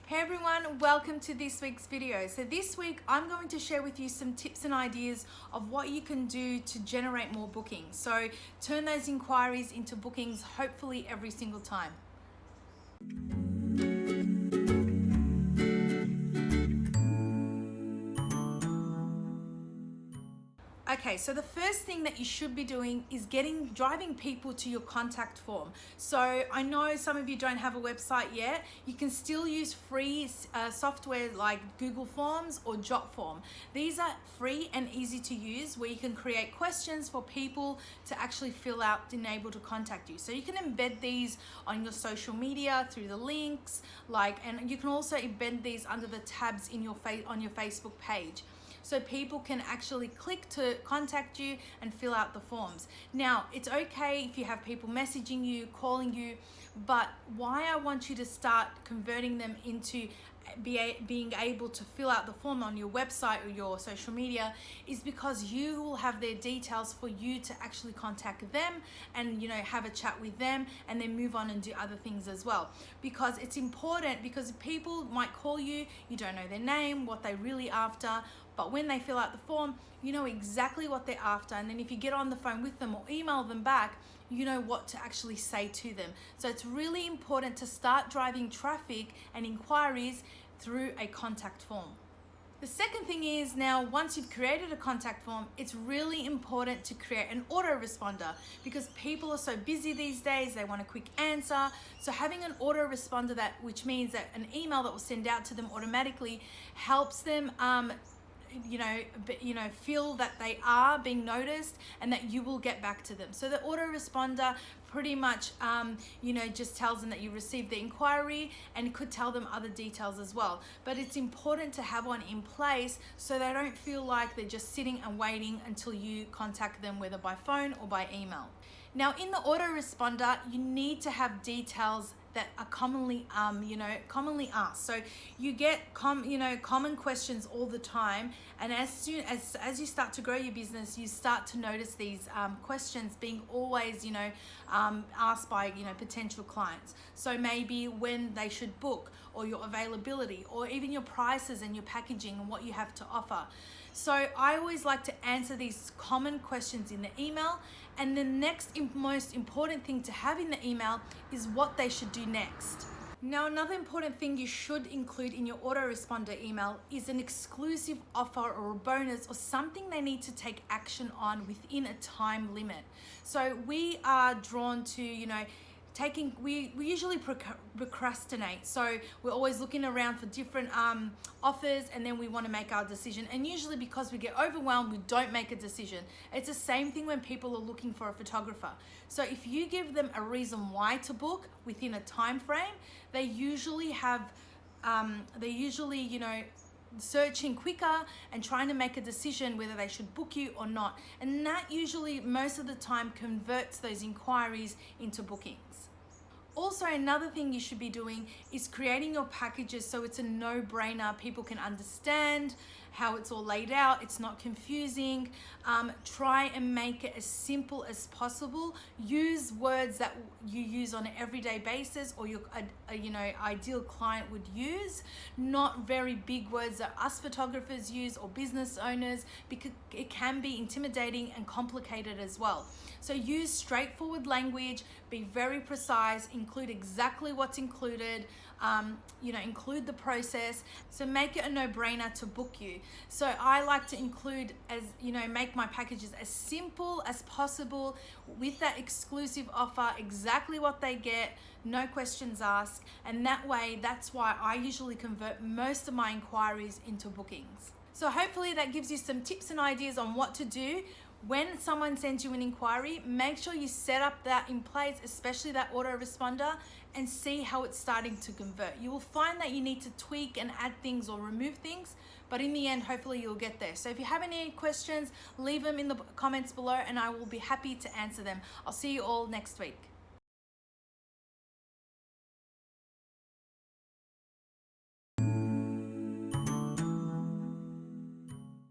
Hey everyone, welcome to this week's video. So this week I'm going to share with you some tips and ideas of what you can do to generate more bookings. So turn those inquiries into bookings, hopefully every single time. Okay, so the first thing that you should be doing is driving people to your contact form. So I know some of you don't have a website yet. You can still use free software like Google Forms or Jotform. These are free and easy to use, where you can create questions for people to actually fill out and able to contact you. So you can embed these on your social media through the links, and you can also embed these under the tabs in on your Facebook page, so people can actually click to contact you and fill out the forms. Now, it's okay if you have people messaging you, calling you, but why I want you to start converting them into being able to fill out the form on your website or your social media is because you will have their details for you to actually contact them and have a chat with them and then move on and do other things as well. Because it's important, because people might call you, you don't know their name, what they're really after, but when they fill out the form, you know exactly what they're after. And then if you get on the phone with them or email them back, you know what to actually say to them. So it's really important to start driving traffic and inquiries through a contact form. The second thing is, now once you've created a contact form, it's really important to create an autoresponder, because people are so busy these days, they want a quick answer. So having an autoresponder, which means that an email that will send out to them automatically helps them feel that they are being noticed and that you will get back to them. So the autoresponder pretty much just tells them that you received the inquiry, and it could tell them other details as well. But it's important to have one in place so they don't feel like they're just sitting and waiting until you contact them, whether by phone or by email. Now, in the autoresponder, you need to have details that are commonly asked. So you get common questions all the time, and as you start to grow your business, you start to notice these questions being always asked by potential clients. So maybe when they should book, or your availability, or even your prices and your packaging and what you have to offer. So I always like to answer these common questions in the email, and the next most important thing to have in the email is what they should do next. Now, another important thing you should include in your autoresponder email is an exclusive offer or a bonus, or something they need to take action on within a time limit. So we are drawn to, we usually procrastinate. So we're always looking around for different offers, and then we want to make our decision. And usually because we get overwhelmed, we don't make a decision. It's the same thing when people are looking for a photographer. So if you give them a reason why to book within a time frame, they usually searching quicker and trying to make a decision whether they should book you or not. And that usually most of the time converts those inquiries into bookings. Also, another thing you should be doing is creating your packages so it's a no-brainer. People can understand how it's all laid out. It's not confusing. Try and make it as simple as possible. Use words that you use on an everyday basis, or your ideal client would use. Not very big words that us photographers use or business owners, because it can be intimidating and complicated as well. So use straightforward language, be very precise, include exactly what's included, include the process. So make it a no-brainer to book you. So I like to include, make my packages as simple as possible, with that exclusive offer, exactly what they get, no questions asked. And that's why I usually convert most of my inquiries into bookings. So hopefully that gives you some tips and ideas on what to do when someone sends you an inquiry. Make sure you set up that in place, especially that autoresponder, and see how it's starting to convert. You will find that you need to tweak and add things or remove things, but in the end, hopefully you'll get there. So if you have any questions, leave them in the comments below and I will be happy to answer them. I'll see you all next week.